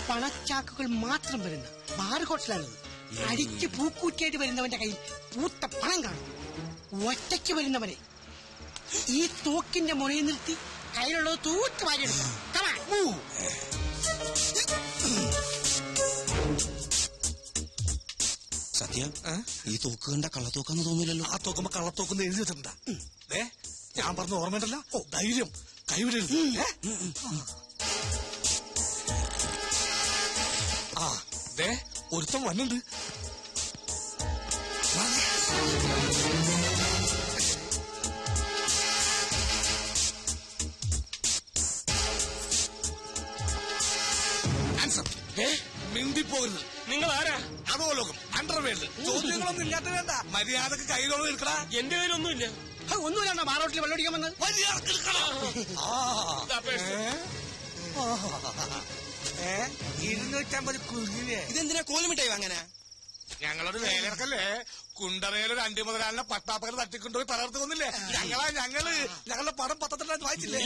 പണച്ചാക്കുകൾ മാത്രം വരുന്ന ബാർ ഹോട്ടലാണിത്. അടിച്ച് പൂക്കൂറ്റിയായിട്ട് വരുന്നവന്റെ കയ്യിൽ പൂത്ത പണം കാണും. ഒറ്റയ്ക്ക് വരുന്നവനെ ഈ തോക്കിന്റെ മുറയിൽ നിർത്തി കയ്യിലുള്ളത് തൂത്ത് വാരിയെടുക്കണം. സത്യം, ഈ തോക്ക് കണ്ട കള്ളത്തോക്കാന്ന് തോന്നില്ലല്ലോ. ആ തോക്കുമ്പോ കള്ളത്തോക്കെന്ന് എഴുതി വെച്ചിട്ടുണ്ടാ. ഞാൻ പറഞ്ഞ ഓർമ്മയുണ്ടല്ല. ധൈര്യം കൈവിടരുത്. ഒരുത്തം വന്നുണ്ട്. മിണ്ടിപ്പോകരുത്. നിങ്ങൾ ആരാ? അതോ ലോകം അണ്ടർവേൾഡ്. ചോദ്യങ്ങളൊന്നും ഇല്ലാത്ത വേണ്ട. മര്യാദക്ക് കൈകളോട് എടുക്കടാ. എന്റെ കയ്യിലൊന്നുമില്ല. ഒന്നുമില്ല. ബാറോട്ടിൽ വെള്ളമടിക്കാൻ വന്ന് മര്യാദക്ക് എടുക്കടാ. 250 കുഞ്ഞിനെ. ഇതെന്തിനാ കോലുമിട്ടായി വാങ്ങാനാ? ഞങ്ങളോട് വേലയിറക്കല്ലേ. കുണ്ടറയിലൊരു 5 മുതലാളിനെ പട്ടാപ്പകൽ തട്ടിക്കൊണ്ടുപോയി തലർത്ത് കൊന്നില്ലേ? ഞങ്ങളുടെ പടം പത്രത്തിലായിട്ട് വായിച്ചില്ലേ?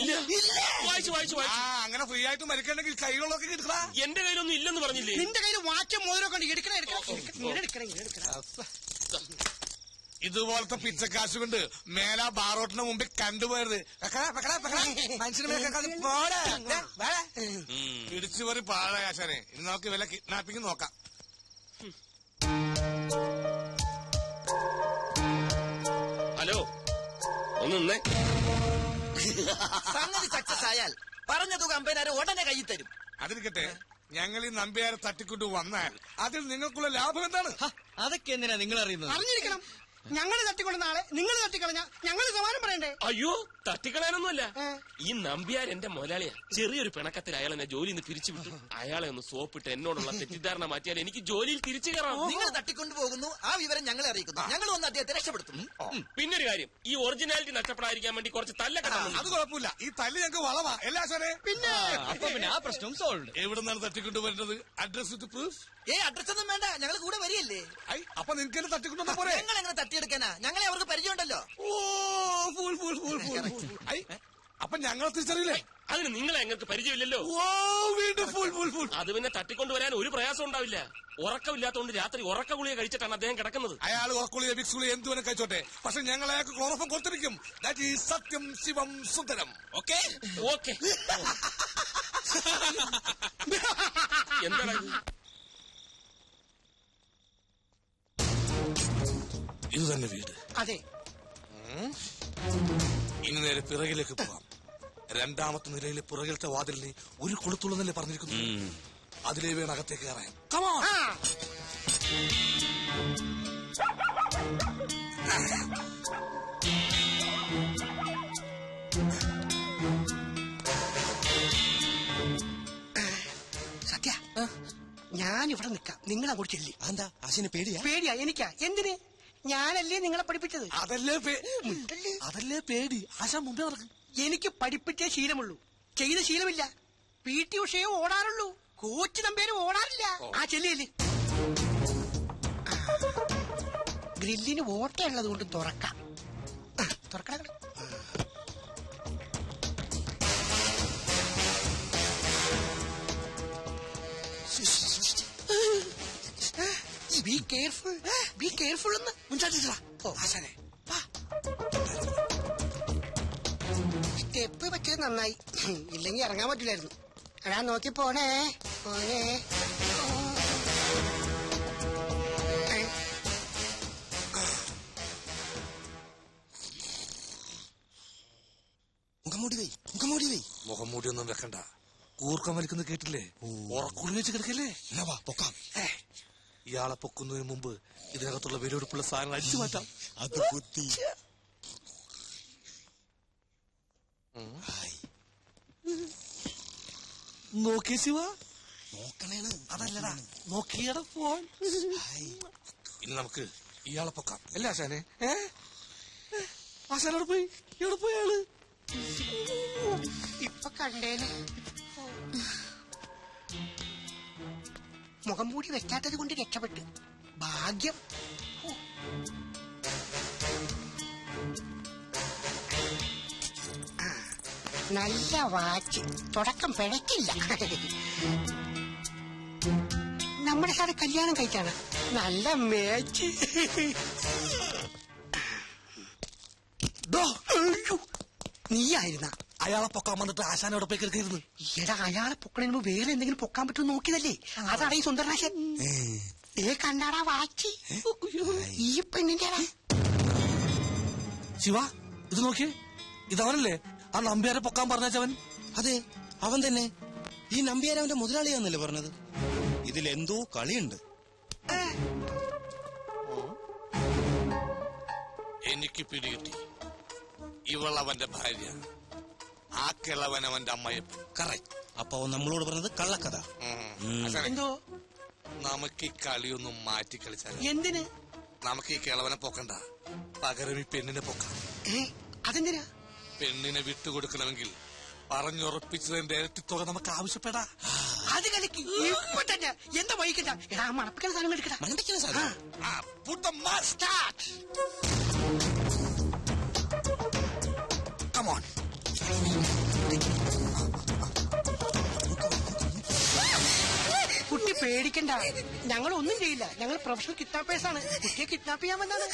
വായിച്ചു. അങ്ങനെ ഫ്രീ ആയിട്ട് മരിക്കണമെങ്കിൽ കൈകളൊക്കെ എടുക്കടാ. എന്റെ കയ്യിലൊന്നും ഇല്ലെന്ന് പറഞ്ഞില്ലേ? നിന്റെ കയ്യിൽ വാച്ചും മോതിരമൊക്കെ ഉണ്ട്. എടുക്കണം. ഇതുപോലത്തെ പിച്ചക്കാശ് കൊണ്ട് മേലാ ബാറോട്ടിന് മുമ്പിൽ കണ്ടുപോയത് പിടിച്ചു പറി പാഴാശാനെ. ഇനി നമുക്ക് വില കിഡ്നാപ്പിംഗ് നോക്കാം. ഹലോ, ഒന്ന് നിന്നേ. സംഗതി സക്സസ് ആയാൽ പറഞ്ഞ തുക അമ്പതിനായിരം ഉടനെ കയ്യിൽ തരും. അതിരിക്കട്ടെ, ഞങ്ങൾ ഈ നമ്പ്യാരെ തട്ടിക്കൊണ്ട് വന്നാൽ അതിൽ നിങ്ങൾക്കുള്ള ലാഭം എന്താണ്? അതൊക്കെ എന്തിനാ നിങ്ങൾ അറിയുന്നത്? അറിഞ്ഞിരിക്കണം. ഞങ്ങൾ തട്ടിക്കൊണ്ട് നാളെ നിങ്ങൾ തട്ടിക്കളഞ്ഞ ഞങ്ങൾ സമാനം പറയണ്ടേ? അയ്യോ, തട്ടിക്കളയാനൊന്നുമല്ല. ഈ നമ്പ്യാർ എന്റെ മുതലാളിയാ. ചെറിയൊരു പിണക്കത്തിൽ അയാൾ എന്നെ ജോലിയിൽ നിന്ന് പിരിച്ചുവിട്ടു. അയാളെ ഒന്ന് സോപ്പിട്ട് എന്നോടുള്ള തെറ്റിദ്ധാരണ മാറ്റിയാൽ എനിക്ക് ജോലിയിൽ തിരിച്ചു കയറാം. നിങ്ങൾ തട്ടിക്കൊണ്ടു പോകുന്നു, ആ വിവരം ഞങ്ങളെ അറിയിക്കുന്നു. ഞങ്ങൾ വന്ന് അദ്ദേഹത്തെ രക്ഷപ്പെടുത്തുന്നു. പിന്നൊരു കാര്യം, ഈ ഒറിജിനാലിറ്റി നഷ്ടപ്പെടാതിരിക്കാൻ വേണ്ടി കുറച്ച് തല്ലൊക്കെ അത് കുഴപ്പമില്ല. ഈ തല്ല് ഞങ്ങൾക്ക് വളവാ. എല്ലാ സാറേ, പിന്നെ ആ പ്രശ്നം സോൾവ്. എവിടെ നിന്നാണ് തട്ടിക്കൊണ്ട് വരുന്നത്? Address with proof? അഡ്രസ് ഒന്നും വേണ്ട, ഞങ്ങൾ കൂടെ വരികയല്ലേ. അപ്പൊ നിങ്ങൾക്ക് എന്നെ തട്ടിക്കൊണ്ടു പോരെ? ഞങ്ങൾ എങ്ങനെ തട്ടിയെടുക്കാനാ? ഞങ്ങളെ അവർക്ക് പരിചയമുണ്ടല്ലോ. അപ്പൊ ഞങ്ങളെ തിരിച്ചറിയില്ലേ? അതിന് നിങ്ങളെ ഞങ്ങൾക്ക് പരിചയമില്ലല്ലോ. അത് പിന്നെ തട്ടിക്കൊണ്ടുവരാൻ ഒരു പ്രയാസം ഉണ്ടാവില്ല. ഉറക്കമില്ലാത്തതുകൊണ്ട് രാത്രി ഉറക്ക ഗുളിക കഴിച്ചിട്ടാണ് അദ്ദേഹം കിടക്കുന്നത്. അയാൾ ഉറക്കുളിയ വിക്സ് ഗുളിക എന്തുവരെ കഴിച്ചോട്ടെ, പക്ഷെ ഞങ്ങൾ അയാൾക്ക് ക്ലോറോഫോം കൊടുത്തിരിക്കും. ദാറ്റ് ഈസ് സത്യം ശിവം സുന്ദരം. ഓക്കെ. എന്താണ് ഇത് തന്നെ വീട്? അതെ. ഇനി നേരെ പിറകിലേക്ക് പോകാം. 2ാമത്തെ നിലയിലെ പുറകിലത്തെ വാതിലിന് ഒരു കൊളുത്തുള്ളതല്ലേ പറഞ്ഞിരിക്കുന്നു. അതിലേ വേണം അകത്തേക്ക് കയറാൻ. സത്യ, ഞാനിവിടെ നിൽക്കാം. നിങ്ങൾ അങ്ങോട്ട് ചെല്ലി. എന്താ ആശിന് പേടിയാ? പേടിയാ എനിക്കാ. എന്തിന്? ഞാനല്ലേ നിങ്ങളെ പഠിപ്പിച്ചത്. അതല്ലേ പേടി. ആശാൻ മുമ്പേ നടക്കും. എനിക്ക് പഠിപ്പിച്ചേ ശീലമുള്ളൂ, ചെയ്ത ശീലമില്ല. PT ഉഷയെ ഓടാറുള്ളൂ, coach നമ്പേരും ഓടാറില്ല. ആ ചെല്ലിയല്ലേ. ഗ്രില്ലിന് ഓട്ടയുള്ളത് കൊണ്ട് തുറക്കാം. തുറക്കണം. ബി കെയർഫുൾ എന്ന് മുൻചാട്ടിട്ടാ. ആശാനെ, സ്റ്റെപ്പ് വെച്ചത് നന്നായി. ഇല്ലെങ്കിൽ ഇറങ്ങാൻ പറ്റില്ലായിരുന്നു. എടാ നോക്കി പോണേ. മുഖം മൂടിയൊന്നും വെക്കണ്ട. കൂർക്കം വലിക്കുന്നത് കേട്ടില്ലേ? ഉറക്കുള്ളി വെച്ച് കിടക്കല്ലേ? പൊക്കാം. ഇയാളെ പൊക്കുന്നതിന് മുമ്പ് ഇതിനകത്തുള്ള വിലപിടിപ്പുള്ള സാധനങ്ങൾ അടിച്ചു മാറ്റാം. അത് ബുദ്ധി. നോക്കിയ ശിവ, നോക്കണേണ്. അതല്ലടാ, നോക്കിയട ഫോൺ. ഇനി നമുക്ക് ഇയാളെ പൊക്കാം. അല്ലേ ആശാനെ? ആശാനോട് പോയി ഇവിടെ പോയി ആള് ഇപ്പൊ കണ്ടേനെ. മുഖം മൂടി വെക്കാത്തത് കൊണ്ട് രക്ഷപ്പെട്ടു. ഭാഗ്യം. നല്ല വാച്ച്. തുടക്കം പിഴക്കില്ല. നമ്മുടെ സാറ് കല്യാണം കഴിക്കാണ്. നല്ല മേച്ച്. നീയായിരുന്ന അയാളെ പൊക്കാൻ വന്നിട്ട് ആശാനോടെ പോയി കിടക്കരുത്. എടാ, അയാളെ പൊക്കണതിന് മുമ്പ് വേറെ എന്തെങ്കിലും പൊക്കാൻ പറ്റുമോ നോക്കിയതല്ലേ. അതാണ് ഈ സുന്ദരനാശൻ. കണ്ടാടാ വാച്ചി ഈ പെണ്ണിന്റെ. ശിവ, ഇത് നോക്കിയേ, ഇതവനല്ലേ ആ നമ്പ്യാരെ പൊക്കാൻ പറഞ്ഞവൻ? അതെ, അവൻ തന്നെ. ഈ നമ്പ്യാർ അവന്റെ മുതലാളിയാന്നല്ലേ പറഞ്ഞത്? ഇതിലെന്തോ കളിയുണ്ട്. എനിക്ക് പിടികിട്ടി, ഇവളവന്റെ ഭാര്യ, ആ കിളവൻ അവന്റെ അമ്മയപ്പൻ. കറക്റ്റ്. അപ്പൊ അവൻ നമ്മളോട് പറഞ്ഞത് കള്ളക്കഥ. എന്തോ നമുക്ക് ഈ കളിയൊന്നും മാറ്റി കളിച്ചാൽ. എന്തിന്? നമുക്ക് ഈ കിളവനെ പൊക്കണ്ട, പകരം ഈ പെണ്ണിനെ പൊക്കാം. അതെന്തിനാ? പെണ്ണിനെ വിട്ടുകൊടുക്കണമെങ്കിൽ പറഞ്ഞുറപ്പിച്ചതിന്റെ ഇരട്ടിത്തുക നമുക്ക് ആവശ്യപ്പെടാ. അത് കളിക്ക് ഇപ്പൊ തന്നെ. എന്താ വഹിക്കണ്ട? എടാ, മണപ്പിക്കുന്ന സാധനം എടുക്കടാ. മണ്ടയ്ക്കുന്ന സാധനം. Put the mud. Start. Come on. കുട്ടി പേടിക്കണ്ട, ഞങ്ങൾ ഒന്നും ചെയ്യില്ല. ഞങ്ങൾ പ്രൊഫഷണൽ കിഡ്നാപ്പേഴ്സ് ആണ്. കുട്ടിയെ കിഡ്നാപ്പ് ചെയ്യാൻ വന്നാണ്.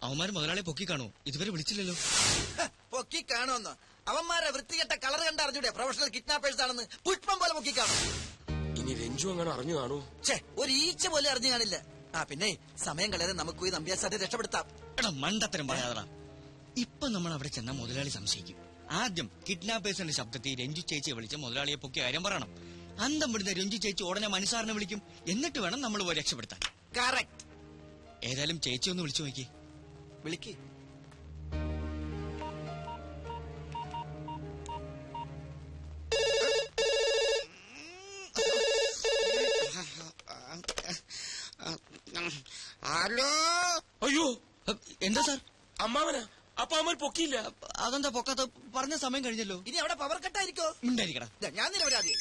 അവന്മാര് മുതലാളിയെ പൊക്കി കാണോ? ഇതുവരെ വിളിച്ചില്ലല്ലോ. പൊക്കി കാണുമെന്ന് അവന്മാരെ വൃത്തികെട്ട കളർ കണ്ട് അറിഞ്ഞൂടെ പ്രൊഫഷണൽ കിഡ്നാപ്പേഴ്സ് ആണെന്ന്? പുഷ്പം പോലെ പൊക്കി കാണും. ഇനി രഞ്ജു അങ്ങനെ അറിഞ്ഞു കാണൂ? ഒരു ഈച്ച പോലെ അറിഞ്ഞു കാണില്ല. പിന്നെ സമയം കളയാതെ നമുക്ക് ഈ നമ്പ്യാസാരെ രക്ഷപ്പെടുത്താം. എടാ, മണ്ടത്തരം പറയാതടാ. ഇപ്പൊ നമ്മൾ അവിടെ ചെന്ന മുതലാളി സംശയിക്കും. ആദ്യം കിഡ്നാപ്പേഴ്സിന്റെ ശബ്ദത്തിൽ രഞ്ജു ചേച്ചിയെ വിളിച്ച് മുതലാളിയെ പൊക്കിയ കാര്യം പറയണം. അന്തം വിടുന്ന രഞ്ജു ചേച്ചി ഉടനെ മനുസാറിനെ വിളിക്കും. എന്നിട്ട് വേണം നമ്മൾ പോയി രക്ഷപ്പെടുത്താൻ. കറക്റ്റ്. ഏതായാലും ചേച്ചി ഒന്ന് വിളിച്ചു നോക്കി. വിളിക്ക്. ഹലോ. അയ്യോ, എന്താ സാർ? അമ്മാവനാ? അപ്പൊ അമ്മ പൊക്കിയില്ല. അതെന്താ പൊക്കാത്ത? പറഞ്ഞ സമയം കഴിഞ്ഞല്ലോ. ഇനി അവിടെ പവർ കട്ടായിരിക്കോ? ഉണ്ടായിരിക്കടാ. ഞാൻ നിരപരാധി.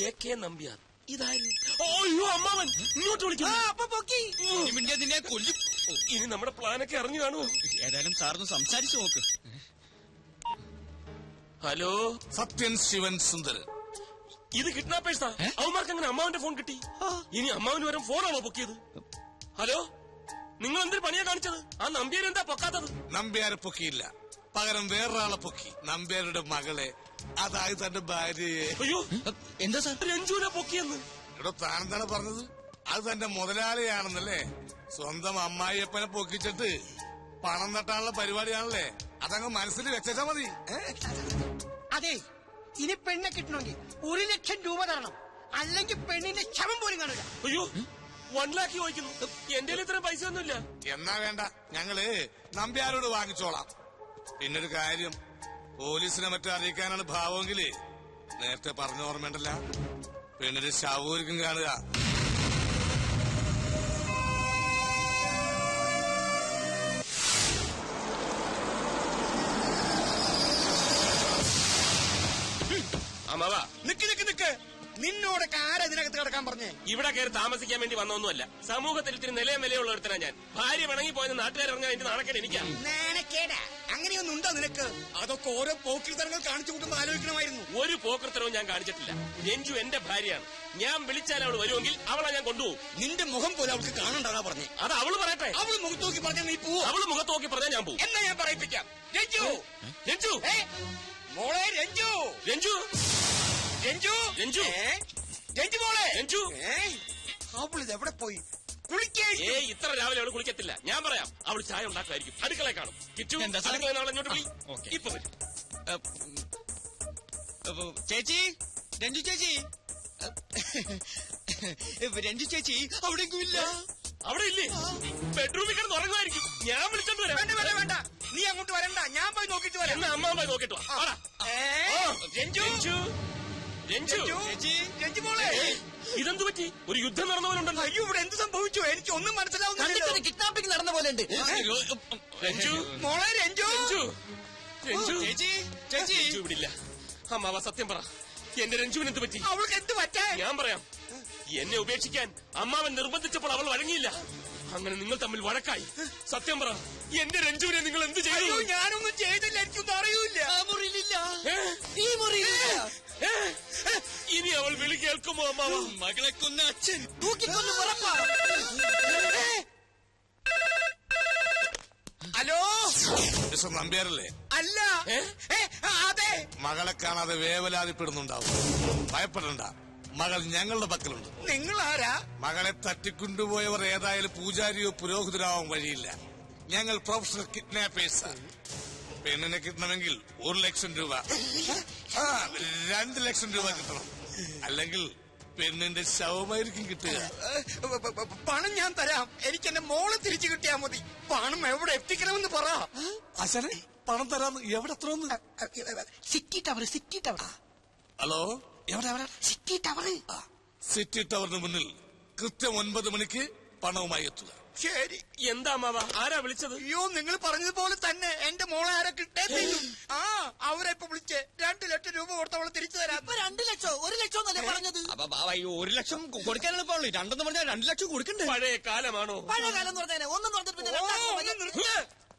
AK നമ്പ്യാർ ഇതാര്? അയ്യോ, അമ്മാവൻ ഇങ്ങോട്ട് വിളിക്കുന്നു. അപ്പൊ പൊക്കി. നിന്നെ കൊല്ലും. ഇനി നമ്മുടെ പ്ലാനൊക്കെ അറിഞ്ഞു കാണുമോ? ഏതായാലും സാറിന് സംസാരിച്ചു നോക്ക്. ഹലോ, സത്യൻ ശിവൻ സുന്ദരൻ. ഇത് കിഡ്നാപ്പേഴ്സാ. അവന്മാർക്ക് അങ്ങനെ അമ്മാവന്റെ ഫോൺ കിട്ടി? ഇനി അമ്മാവന് വരും ഫോണാണോ പൊക്കിയത്? ഹലോ, നിങ്ങൾ എന്തൊരു പണിയാ കാണിച്ചത്? ആ നമ്പ്യാർ എന്താ പൊക്കാത്തത്? നമ്പ്യാരെ പൊക്കിയില്ല, പകരം വേറൊരാളെ പൊക്കി. നമ്പ്യാരുടെ മകളെ, അതായത് തന്റെ ഭാര്യയെ. അയ്യോ, എന്താ സാർ? രഞ്ജുവിനെ പൊക്കിയെന്ന്. ഇവിടെ താനെന്താണ് പറഞ്ഞത്? അത് തന്റെ മുതലാളിയാണെന്നല്ലേ? സ്വന്തം അമ്മായിയപ്പനെ പൊക്കിച്ചിട്ട് പണം തട്ടാനുള്ള പരിപാടിയാണല്ലേ? അതങ്ങ് മനസ്സിൽ വെച്ചാ മതി. അതെ, ഇനി പെണ്ണെ കിട്ടണമെങ്കിൽ 1 ലക്ഷം രൂപ തരണം. അല്ലെങ്കിൽ പെണ്ണിന്റെ ശവം പോലും കാണില്ല. അയ്യോ, 1 ലക്ഷം ചോദിക്കുന്നു. എന്റെ ഇത്രയും പൈസ ഒന്നുമില്ല. എന്നാ വേണ്ട, ഞങ്ങള് നമ്പ്യാരോട് വാങ്ങിച്ചോളാം. പിന്നൊരു കാര്യം, പോലീസിനെ മറ്റും അറിയിക്കാനാണ് ഭാവമെങ്കില് നേരത്തെ പറഞ്ഞ ഓർമ്മയുണ്ടല്ല, പെണ്ണിന്റെ ശവൂരിക്കും കാണുക. അമ്മാവാ, നിക്ക് നിക്ക് നിക്ക്, നിന്നോടൊക്കെ ആരാ ഇതിനകത്ത് കിടക്കാൻ പറഞ്ഞേ? ഇവിടെ കയറി താമസിക്കാൻ വേണ്ടി വന്നൊന്നുമല്ല. സമൂഹത്തിൽ ഇത്തിരി നിലയും വിലയുള്ള ഒരുത്തനാ ഞാൻ. ഭാര്യ പിണങ്ങി പോയെന്ന് നാട്ടുകാരിറങ്ങാൻ എന്റെ നാണക്കേട് എനിക്കാ. അങ്ങനെയൊന്നും ഉണ്ടോ നിനക്ക്? അതൊക്കെ ഓരോ പോക്കിരിത്തരങ്ങൾ കാണിച്ചു കൂട്ടുമ്പോ ആലോചിക്കണമായിരുന്നു. ഒരു പോക്കൃത്തരവും ഞാൻ കാണിച്ചിട്ടില്ല. രഞ്ജു എന്റെ ഭാര്യയാണ്. ഞാൻ വിളിച്ചാൽ അവൾ വരുമെങ്കിൽ അവളെ ഞാൻ കൊണ്ടുപോകും. നിന്റെ മുഖം പോലെ അവൾക്ക് കാണണ്ടാ പറഞ്ഞേ. അത് അവള് പറയട്ടെ. അവള് മുഖത്ത് നോക്കി പറഞ്ഞാൽ നീ പോവോ? അവള് മുഖത്ത് നോക്കി പറഞ്ഞാൽ ഞാൻ പോകും. എന്നാ ഞാൻ പറയിപ്പിക്കാം. രഞ്ജു, രഞ്ജു, മോളെ രഞ്ജു, രഞ്ജു, രഞ്ജു, രഞ്ജു, രഞ്ജു മോളെ, രഞ്ജു. അവളിത് എവിടെ പോയി? കുളിക്കേ. ഇത്ര രാവിലെ അവള് കുളിക്കത്തില്ല. ഞാൻ പറയാം, അവള് ചായ ഉണ്ടാക്കുമായിരിക്കും. അടുക്കളയെ കാണും. കിറ്റു, അടുക്കളയിൽ അവളെ ഇങ്ങോട്ട് വിളി. ഇപ്പൊ വരും. ചേച്ചി, രഞ്ജു ചേച്ചി, രഞ്ജു ചേച്ചി അവിടെ ഇല്ല. അവിടെ ഇല്ലേ? ബെഡ്റൂമിൽ കിടന്ന് ഉറങ്ങുമായിരിക്കും. ഞാൻ വിളിച്ചോണ്ട് വരാം. വേണ്ട, നീ അങ്ങോട്ട് വരണ്ട, ഞാൻ പോയി നോക്കിട്ട് വരാം. എന്നാ അമ്മാമ്മ നോക്കിട്ട് വാ. വാടാ. രഞ്ജു രഞ്ജു രഞ്ജു രഞ്ജു മോളെ, ഇതെന്തു പറ്റി? ഒരു യുദ്ധം നടന്ന പോലെ ഉണ്ടല്ലോ. അയ്യോ ഇവിടെ എന്ത് സംഭവിച്ചു? എനിക്ക് ഒന്നും മനസ്സിലാവുന്നില്ല. കിഡ്നാപ്പിംഗ് നടന്ന പോലെ ഉണ്ട്. രഞ്ജു മോളെ രഞ്ജു രഞ്ജു രഞ്ജു രഞ്ജു ഇവിടില്ല. അമ്മാവ സത്യം പറ, എന്റെ രഞ്ജുവിന് എന്ത് പറ്റി? അവൾക്ക് എന്ത് പറ്റാ? ഞാൻ പറയാം. എന്നെ ഉപേക്ഷിക്കാൻ അമ്മാവൻ നിർബന്ധിച്ചപ്പോൾ അവൾ വഴങ്ങിയില്ല. അങ്ങനെ നിങ്ങൾ തമ്മിൽ വഴക്കായി. സത്യം പറ, എന്റെ രഞ്ജുവിനെ നിങ്ങൾ എന്ത് ചെയ്തു? അയ്യോ ഞാനൊന്നും ചെയ്തില്ല, എനിക്കൊന്നും അറിയില്ല. ഈ മുറിയിലില്ല. ഇനി അവൾ വിളി കേൾക്കുമോ അമ്മാവ? മകളെ കൊന്ന അച്ഛൻ തൂക്കിക്കൊന്നു ഉറപ്പാ. ഹലോ, മിസ്റ്റർ നമ്പ്യാരല്ലേ? അല്ല അതെ. മകളെ കാണാതെ വേവലാതിപ്പെടുന്നുണ്ടാവും. ഭയപ്പെടണ്ട, മകൾ ഞങ്ങളുടെ പക്കലുണ്ട്. നിങ്ങൾ ആരാ? മകളെ തട്ടിക്കൊണ്ടുപോയവർ ഏതായാലും പൂജാരിയോ പുരോഹിതരാവാൻ വഴിയില്ല. ഞങ്ങൾ പ്രൊഫഷണൽ കിഡ്നാപ്പേഴ്സാണ്. പെണ്ണിനെ കിട്ടണമെങ്കിൽ 1 ലക്ഷം രൂപ, 2 ലക്ഷം രൂപ കിട്ടണം. അല്ലെങ്കിൽ പെണ്ണിന്റെ ശവമായിരിക്കും കിട്ടുക. പണം ഞാൻ തരാം, എനിക്ക് എന്റെ മോളെ തിരിച്ചു കിട്ടിയാ മതി. പണം എവിടെ എത്തിക്കണമെന്ന് പറ. അച്ഛനെ പണം തരാന്ന്. എവിടെ എത്രന്ന്? City tower, city tower. Hello, എവിടെ? City tower. സിറ്റി ടവറിന് മുന്നിൽ കൃത്യം 9 മണിക്ക് പണവുമായി എത്തുക. ശരി. എന്താ അമ്മാവ? ആരാ വിളിച്ചത്? അയ്യോ നിങ്ങൾ പറഞ്ഞതുപോലെ തന്നെ എന്റെ മോളെ ആരെ കിട്ടേ. അവരെ ഇപ്പൊ വിളിച്ച് 2 ലക്ഷം രൂപ കൊടുത്തവളെ തിരിച്ചു തരാം. 2 ലക്ഷം 1 ലക്ഷം എന്നല്ലേ പറഞ്ഞത്? 1 ലക്ഷം കൊടുക്കാനാണ് ഇപ്പോൾ. 2 പറഞ്ഞാൽ 2 ലക്ഷം കൊടുക്കണ്ടേ? പഴയ കാലമാണോ? പഴയ കാലം എന്ന് പറഞ്ഞാൽ ഒന്നും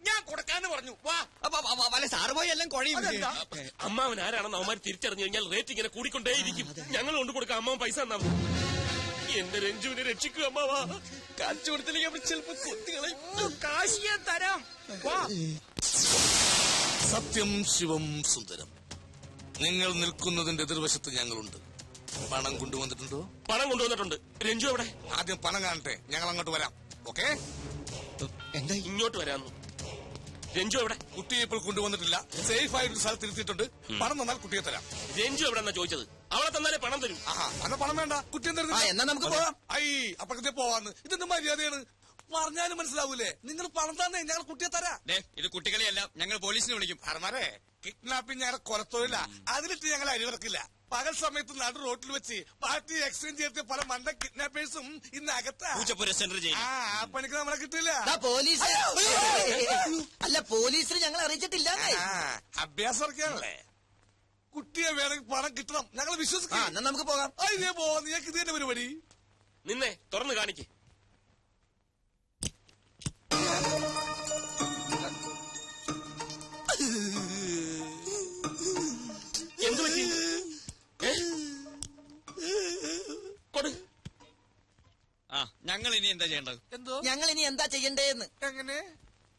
ഞാൻ കൊടുക്കാന്ന് പറഞ്ഞു. വാ വല്ല സാറ് പോയി എല്ലാം കുഴയും. അമ്മാവൻ ആരാണെന്ന് അവന്മാർ തിരിച്ചറിഞ്ഞു കഴിഞ്ഞാൽ റേറ്റ് ഇങ്ങനെ കൂടിക്കൊണ്ടേയിരിക്കും. ഞങ്ങൾ കൊണ്ട് കൊടുക്കാം, അമ്മാവൻ പൈസ തന്നാ മതി. എന്റെ രഞ്ജുവിനെ രക്ഷിക്കുക അമ്മാവാ. കാണിച്ചു കൊടുത്തില്ലെങ്കിൽ അവർ ചിലപ്പോ കൊത്തുകളയും. കാശ് ഞാൻ തരാം. വാ. സത്യം ശിവം സുന്ദരം. നിങ്ങൾ നിൽക്കുന്നതിന്റെ എതിർവശത്ത് ഞങ്ങളുണ്ട്. പണം കൊണ്ടുവന്നിട്ടുണ്ടോ? പണം കൊണ്ടുവന്നിട്ടുണ്ട്. രഞ്ജു എവിടെ? ആദ്യം പണം കാണട്ടെ, ഞങ്ങൾ അങ്ങോട്ട് വരാം. ഓക്കെ? എന്താ ഇങ്ങോട്ട് വരാന്നു. രഞ്ജു എവിടെ? കുട്ടിയെ ഇപ്പോൾ കൊണ്ടുവന്നിട്ടില്ല. സേഫ് ആയിട്ട് സ്ഥലത്ത് ഇരുത്തിയിട്ടുണ്ട്. പണം തന്നാൽ കുട്ടിയെ തരാം. രഞ്ജു എവിടെന്നാ ചോദിച്ചത്? അവളെ തന്നാലേ പണം തരും. ആഹാ, അന്ന പണം വേണ്ട, കുട്ടിയെ എന്നാ നമുക്ക് പോവാം. ഐ അപ്പഴത്തെ പോവാന്ന്. ഇതെന്ത് മര്യാദയാണ്? പറഞ്ഞാലും മനസ്സിലാവൂലേ? നിങ്ങൾ പണം തന്നെ, ഞങ്ങൾ കുട്ടിയെ തരാം. ഇത് കുട്ടികളെയല്ല, ഞങ്ങൾ പോലീസിനെ വിളിക്കും. അറമാരെ കിഡ്നാപ്പിംഗ് ഞങ്ങളുടെ കൊലത്തൊഴില. അതിലിട്ട് ഞങ്ങൾ അരിവിറക്കില്ല. പകൽ സമയത്ത് നടു റോട്ടിൽ വെച്ച് പാർട്ടി എക്സ്ചേഞ്ച് ചെയ്ത പല മണ്ട കിഡ്നാപ്പേഴ്സും ഇന്ന് അകത്താ. ആ പണിക്ക് നമ്മളെ കിട്ടില്ല. പോലീസ് അല്ല, പോലീസിന് ഞങ്ങൾ അറിയിച്ചിട്ടില്ല. അഭ്യാസം ഇറക്കിയാണല്ലേ. കുട്ടിയെ വേണമെങ്കിൽ പണം കിട്ടണം, ഞങ്ങൾ വിശ്വസിക്കാം. നമുക്ക് പോകാം. ഇതേ പോവാ, നിങ്ങൾക്ക് ഇത് തന്നെ പരിപാടി. നിന്നെ തുറന്നു കാണിക്ക്. എന്തു പറ്റി? കൊടു. ഞങ്ങൾ ഇനി എന്താ ചെയ്യേണ്ടത്? എന്തോ ഞങ്ങൾ ഇനി എന്താ ചെയ്യണ്ടേന്ന്? എങ്ങനെ?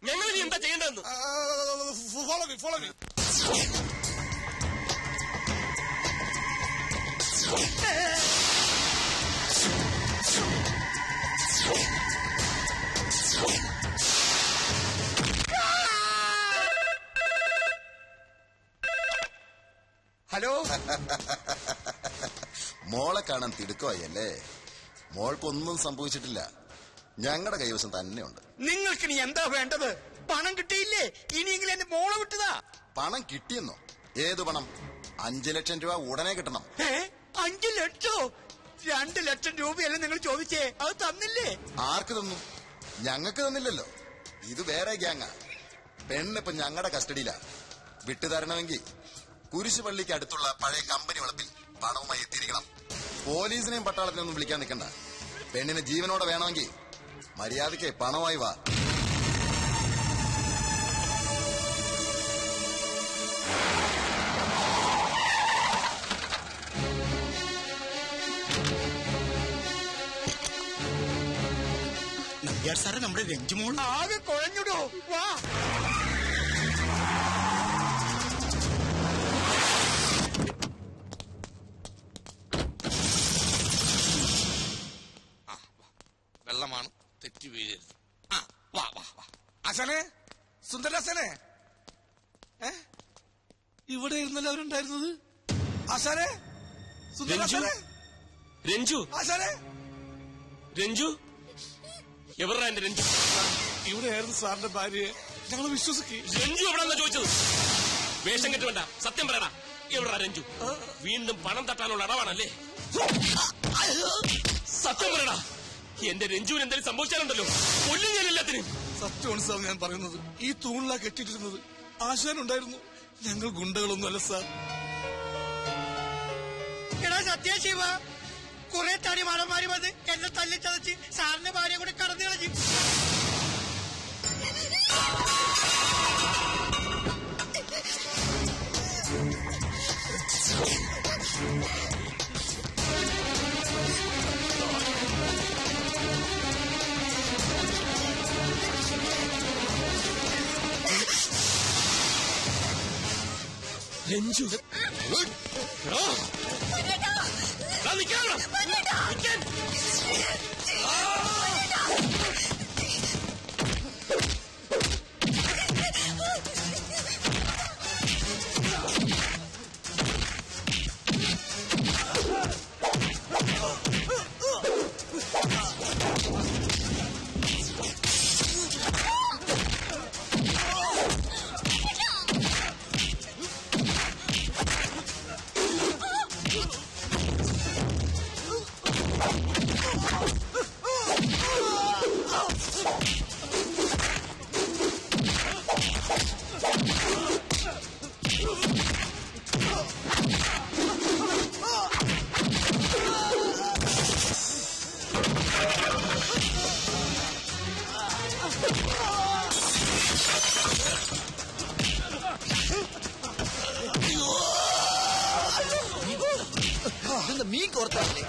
ഞങ്ങൾ ഇനി എന്താ ചെയ്യേണ്ടതെന്ന്? Follow me, follow me. Hello. മോളെ കാണാൻ തിടുക്കമായല്ലേ? മോൾക്കൊന്നും സംഭവിച്ചിട്ടില്ല. ഞങ്ങളുടെ കൈവശം തന്നെയുണ്ട്. നിങ്ങൾക്ക് ഇനി എന്താ വേണ്ടത്? പണം കിട്ടിയില്ലേ? ഇനിയെങ്കിലും എന്റെ മോളെ വിട്ടതാ. പണം കിട്ടിയെന്നോ? ഏത് പണം? 5 ലക്ഷം രൂപ ഉടനെ കിട്ടണം. 5 ലക്ഷോ? 2 ലക്ഷം രൂപയല്ലേ നിങ്ങൾ ചോദിച്ചേ? അത് തന്നില്ലേ? ആർക്ക് തന്നു? ഞങ്ങൾക്ക് തന്നില്ലല്ലോ. ഇത് വേറെ ഗ്യാങ്ങാ. പെണ്ണിപ്പൊ ഞങ്ങളുടെ കസ്റ്റഡിയിലാ. വിട്ടുതരണമെങ്കിൽ കുരിശുപള്ളിക്ക് അടുത്തുള്ള പഴയ കമ്പനി വളപ്പിൽ പണവുമായി എത്തിയിരിക്കണം. പോലീസിനെയും പട്ടാളത്തിനൊന്നും വിളിക്കാൻ നിൽക്കണ്ട. പെണ്ണിന് ജീവനോടെ വേണമെങ്കിൽ മര്യാദയ്ക്ക് പണമായി വാ. നമ്പ്യാർ സാറേ, നമ്മുടെ രഞ്ജുമോൾ ആകെ കുഴഞ്ഞിടോ. വാ. വെള്ളമാണ്, തെറ്റി വീഴരുത്. വാ വാ വാ. ആശാനെ, സുന്ദരാശാനെ, ഇവിടെ ഇരുന്നല്ലോ അവരുണ്ടായിരുന്നത്. ആശാനെ, സുന്ദരാശാനെ, രഞ്ജു, ആശാനെ. രഞ്ജു എവിടാ എന്റെ രഞ്ജു? ഇവിടെയായിരുന്നു സാറിന്റെ ഭാര്യയെ. ഞങ്ങൾ വിശ്വസിക്കും. രഞ്ജു എവിടെന്നാ ചോദിച്ചത്? വേഷം കെട്ട് വേണ്ട, സത്യം പറയടാ. എവിടാ രഞ്ജു? വീണ്ടും പണം തട്ടാനുള്ള അടവാണല്ലേ? സത്യം പറയടാ. എന്റെ രഞ്ജുവിന് എന്തെങ്കിലും സംഭവിച്ചാലുണ്ടല്ലോ, കൊല്ലും ഞാൻ എല്ലാത്തിനും. സത്യമാണ് സാർ ഞാൻ പറയുന്നത്. ഈ തൂണിലാ കെട്ടിട്ടിരുന്നത്. ആശാനുണ്ടായിരുന്നു. ഞങ്ങൾ ഗുണ്ടകളൊന്നുമല്ല സാർ. എടാ സത്യശിവ, കുറെ തടി മാടന്മാര് വന്ന് എന്നെ തല്ലി ചതച്ച് സാറിന്റെ ഭാര്യ കൂടെ കടന്നു കളഞ്ഞു. രഞ്ജു മീൻ കോർത്തല്ലേ?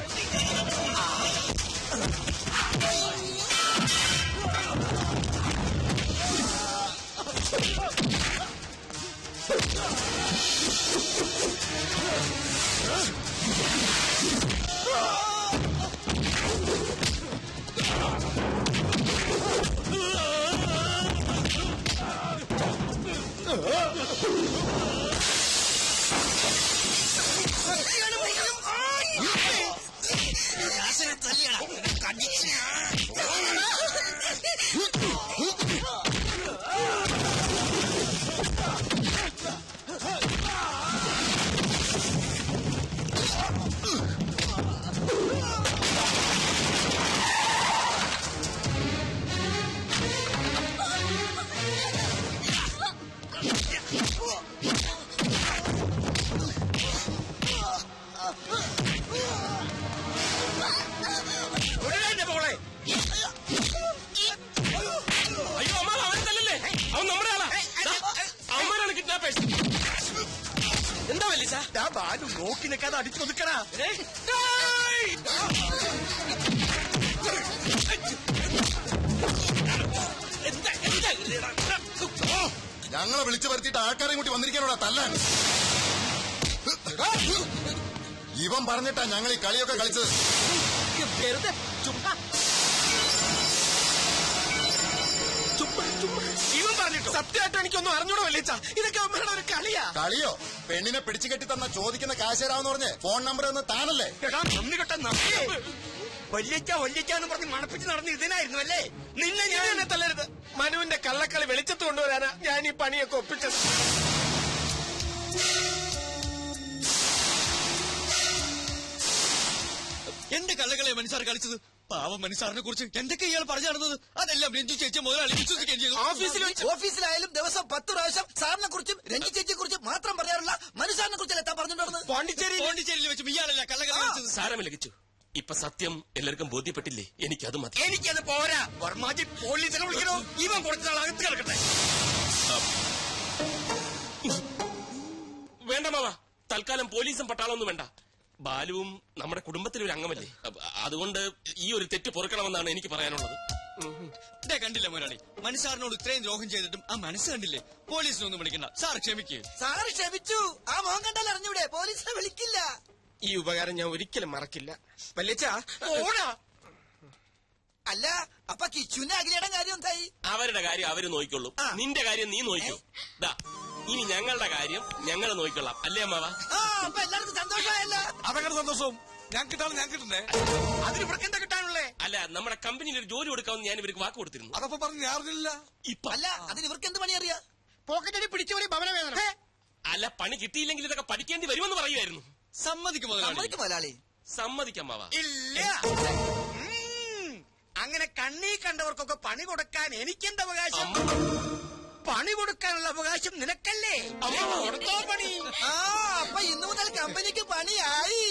എന്താ വലിയ ബാലു നോക്കി നിൽക്കാതെ അടിച്ചു ഒതുക്കടാ. ഞങ്ങളെ വിളിച്ചു വരുത്തിയിട്ട് ആൾക്കാരെ കൂട്ടി വന്നിരിക്കാനോടാ തല്ലാൻ. ഇവൻ പറഞ്ഞിട്ടാ ഞങ്ങൾ ഈ കളിയൊക്കെ കളിച്ചത്. വെറുതെ ചുമ്മാ ഇവൻ പറഞ്ഞിട്ടോ? സത്യമായിട്ട് എനിക്കൊന്നും അറിഞ്ഞൂടോ വല്ലിച്ച. ഇതൊക്കെ അമ്മയുടെ ഒരു കളിയാ. കളിയോ? പെണ്ണിനെ പിടിച്ചു കെട്ടി തന്ന ചോദിക്കുന്ന കാശേരാവെന്ന് പറഞ്ഞ് ഫോൺ നമ്പർ ഒന്ന് താനല്ലേ? നന്ദി കെട്ട വല്യച്ചാന്ന് പറഞ്ഞ് മണപ്പിച്ച് നടന്ന് ഇതിനായിരുന്നു അല്ലേ? നിന്നെ ഞാൻ എന്നെ തല്ലരുത്. മനുവിന്റെ കള്ളക്കളി വെളിച്ചത്ത് കൊണ്ടുവരാനാ ഞാൻ ഈ പണിയൊക്കെ ഒപ്പിച്ചത്. എന്റെ കള്ളകളെ മനുഷ്യർ കളിച്ചത്. പാവം മനുഷ്യറിനെ കുറിച്ച് എന്തൊക്കെ ഇയാൾ പറഞ്ഞു നടന്നത് അതെല്ലാം രഞ്ജു ചേച്ചി മുതലാളി വിശ്വസിക്കുകയും ചെയ്തു. ഓഫീസിലായാലും ദിവസം 10 പ്രാവശ്യം സാറിനെ കുറിച്ചും രഞ്ജു ചേച്ചിയെ കുറിച്ചും മാത്രം പറയാറുള്ള മനുഷ്യനെ കുറിച്ചല്ല എത്താൻ പറഞ്ഞിട്ടുള്ളത്. പോണ്ടിച്ചേരിയിൽ വെച്ചും ഇയാളല്ല കള്ളകളെ കളിച്ചത്. സാരമില്ല കിച്ചു, ഇപ്പൊ സത്യം എല്ലാവർക്കും ബോധ്യപ്പെട്ടില്ലേ? എനിക്കത് മതി. എനിക്കത് പോരാ. വർമാജി പോലീസിനെ വിളിക്കണോ? ഇവൻ കുറച്ച് നാൾ അകത്ത് കിടക്കട്ടെ. വേണ്ട മാവാ, തൽക്കാലം പോലീസും പട്ടാളമൊന്നും വേണ്ട. ബാലുവും നമ്മുടെ കുടുംബത്തിലെ ഒരു അംഗമല്ലേ. അതുകൊണ്ട് ഈ ഒരു തെറ്റ് പൊറുക്കണമെന്നാണ് എനിക്ക് പറയാനുള്ളത്. കണ്ടില്ല മുതലാളി, മനുഷ്യറിനോട് ഇത്രയും ദ്രോഹം ചെയ്തിട്ടും ആ മനസ്സ് കണ്ടില്ലേ? പോലീസിനൊന്നും വിളിക്കണ്ട. സാർ ക്ഷമിക്കേ. സാറ് ക്ഷമിച്ചു. ആ മോഹൻ കണ്ടാൽ അറിഞ്ഞൂടെ? പോലീസിനെ വിളിക്കില്ല. ഈ ഉപകാരം ഞാൻ ഒരിക്കലും മറക്കില്ല. വല്യച്ഛാ ഓടാ. അല്ല, അപ്പൊ കിച്ചുവിന്റെ അഖിലയുടെ കാര്യം എന്തായി? അവരുടെ കാര്യം അവര് നോക്കിക്കൊള്ളും. നിന്റെ കാര്യം നീ നോക്കൂ. ദാ ഇനി ഞങ്ങളുടെ കാര്യം ഞങ്ങൾ നോക്കിക്കൊള്ളാം. അല്ലേ അമ്മാവാ? അപ്പൊ എല്ലാവർക്കും സന്തോഷമായല്ലോ. അതൊക്കെ സന്തോഷവും. ഞാൻ കിട്ടാണ് ഞാൻ കിട്ടണ്ടേ? അതിന് ഇവർക്ക് എന്താ കിട്ടാനുള്ളേ? അല്ല നമ്മുടെ കമ്പനിയിൽ ഒരു ജോലി കൊടുക്കാമെന്ന് ഞാൻ ഇവർക്ക് വാക്ക് കൊടുത്തിരുന്നു. അതപ്പോ പറഞ്ഞു ഞാൻ അറിഞ്ഞില്ല. ഇപ്പൊ അല്ല അതിന് ഇവർക്ക് എന്ത് പണി അറിയാ? പോക്കറ്റടി പിടിച്ചവരെ ഭവനവേദന. അല്ല പണി കിട്ടിയില്ലെങ്കിൽ ഇതൊക്കെ പഠിക്കേണ്ടി വരുമെന്ന് പറയുമായിരുന്നു. സമ്മതിക്കും മുതലാളി. സമ്മതിക്കും മുതലാളി. സമ്മതിക്കമ്മാവാ. ഇല്ല. അങ്ങനെ കണ്ണീ കണ്ടവർക്കൊക്കെ പണി കൊടുക്കാൻ എനിക്കെന്ത് അവകാശം? പണി കൊടുക്കാനുള്ള അവകാശം നിനക്കല്ലേ? കൊടുത്തോ പണി. അപ്പൊ ഇന്നു മുതൽ കമ്പനിക്ക് പണിയായി.